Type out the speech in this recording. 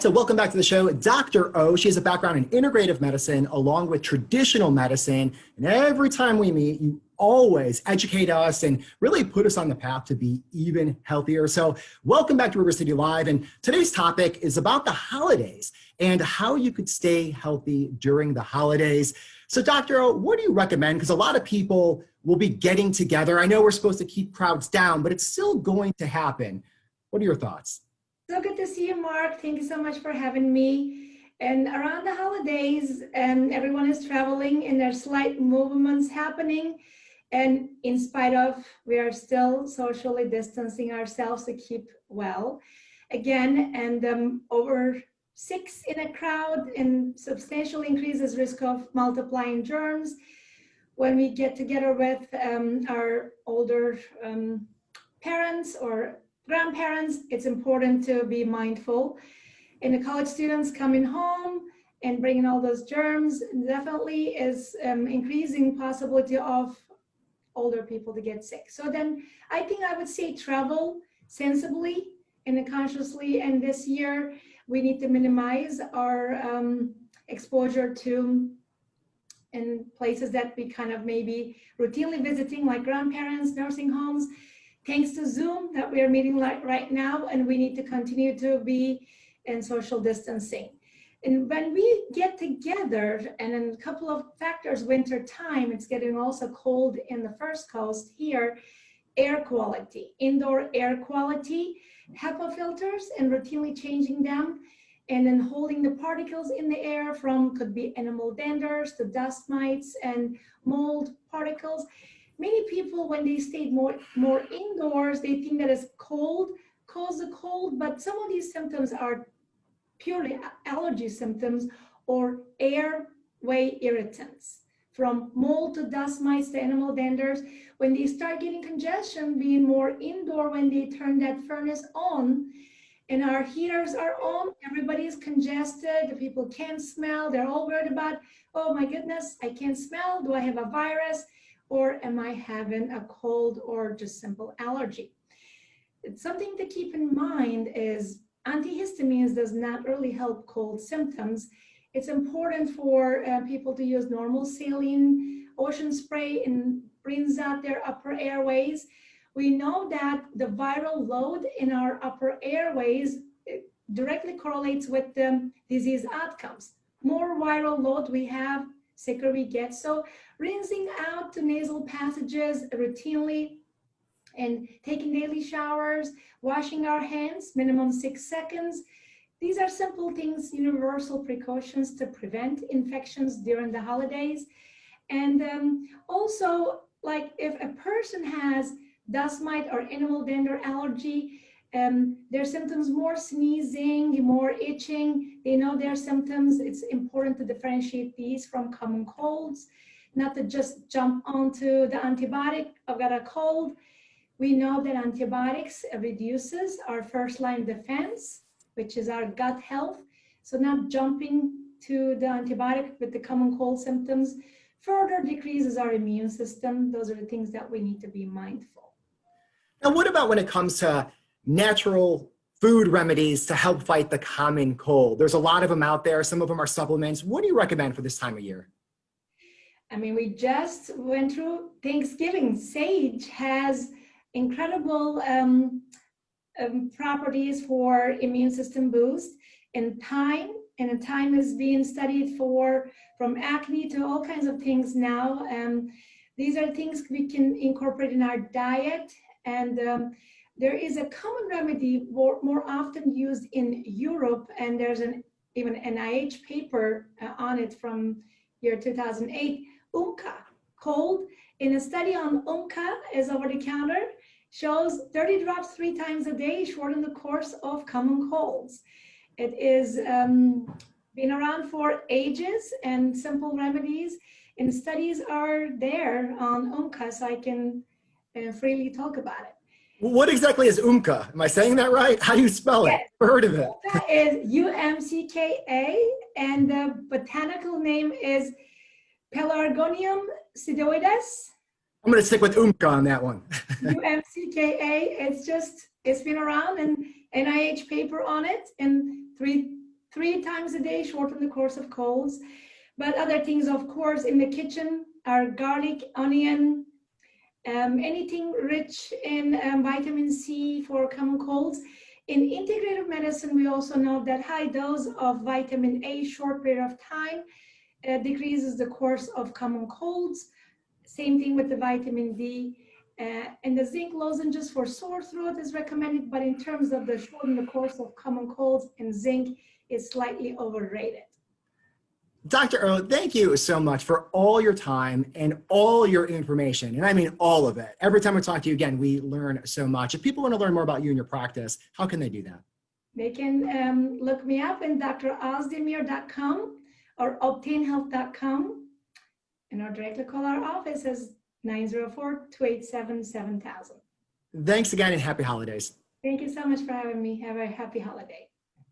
like to welcome back to the show Dr. O. She has a background in integrative medicine along with traditional medicine. And every time we meet, you always educate us and really put us on the path to be even healthier. So welcome back to River City Live. And today's topic is about the holidays and how you could stay healthy during the holidays. So Dr. O, what do you recommend? Because a lot of people will be getting together. I know we're supposed to keep crowds down, but it's still going to happen. What are your thoughts? So good to see you, Mark. Thank you so much for having me. And around the holidays, everyone is traveling and there's slight movements happening. And in spite of, we are still socially distancing ourselves to keep well. Again, and over 6 in a crowd and substantially increases risk of multiplying germs. When we get together with our older parents or grandparents, it's important to be mindful. And the college students coming home and bringing all those germs definitely is increasing possibility of older people to get sick. So then I think I would say travel sensibly and consciously. And this year we need to minimize our exposure to in places that we kind of maybe routinely visiting, like grandparents, nursing homes. Thanks to Zoom that we are meeting right now, and we need to continue to be in social distancing. And when we get together, and in a couple of factors, winter time, it's getting also cold in the first coast here, air quality, indoor air quality, HEPA filters, and routinely changing them, and then holding the particles in the air from could be animal danders to dust mites and mold particles. Many people, when they stayed more indoors, they think that it's cold, cause a cold, but some of these symptoms are purely allergy symptoms or airway irritants. From mold to dust mites to animal danders, when they start getting congestion, being more indoor, when they turn that furnace on and our heaters are on, everybody is congested, the people can't smell, they're all worried about, oh my goodness, I can't smell, do I have a virus? Or am I having a cold or just simple allergy? It's something to keep in mind is antihistamines does not really help cold symptoms. It's important for people to use normal saline ocean spray and brings out their upper airways. We know that the viral load in our upper airways directly correlates with the disease outcomes. More viral load we have, sicker we get. So rinsing out the nasal passages routinely and taking daily showers, washing our hands, minimum 6 seconds. These are simple things, universal precautions to prevent infections during the holidays. And also, like if a person has dust mite or animal dander allergy, their symptoms more sneezing, more itching, they know their symptoms. It's important to differentiate these from common colds, not to just jump onto the antibiotic. I've got a cold. We know that antibiotics reduces our first line defense, which is our gut health. So not jumping to the antibiotic with the common cold symptoms further decreases our immune system. Those are the things that we need to be mindful. Now, what about when it comes to natural food remedies to help fight the common cold? There's a lot of them out there. Some of them are supplements. What do you recommend for this time of year? I mean, we just went through Thanksgiving. Sage has incredible properties for immune system boost, and thyme is being studied from acne to all kinds of things now. These are things we can incorporate in our diet, and there is a common remedy more often used in Europe, and there's even an NIH paper on it from year 2008, UMCA, cold. In a study on UMCA, is over the counter, shows 30 drops 3 times a day shorten the course of common colds. It is been around for ages, and simple remedies and studies are there on UMCA, so I can freely talk about it. What exactly is UMCA? Am I saying that right? How do you spell it? Yes. I've heard of it. UMCA is UMCKA, and the botanical name is Pelargonium sidoides. I'm going to stick with UMCA on that one. UMCKA, it's been around, and NIH paper on it, and 3 3 times a day, shorten the course of colds. But other things, of course, in the kitchen are garlic, onion, anything rich in vitamin C for common colds. In integrative medicine, we also know that high dose of vitamin A, short period of time, decreases the course of common colds. Same thing with the vitamin D. And the zinc lozenges for sore throat is recommended, but in terms of the shorten the course of common colds, and zinc is slightly overrated. Dr. O, thank you so much for all your time and all your information. And I mean all of it. Every time we talk to you again, we learn so much. If people want to learn more about you and your practice, how can they do that? They can look me up in drozdemir.com or obtainhealth.com, or directly call our office as 904-287-7000. Thanks again and happy holidays. Thank you so much for having me. Have a happy holiday.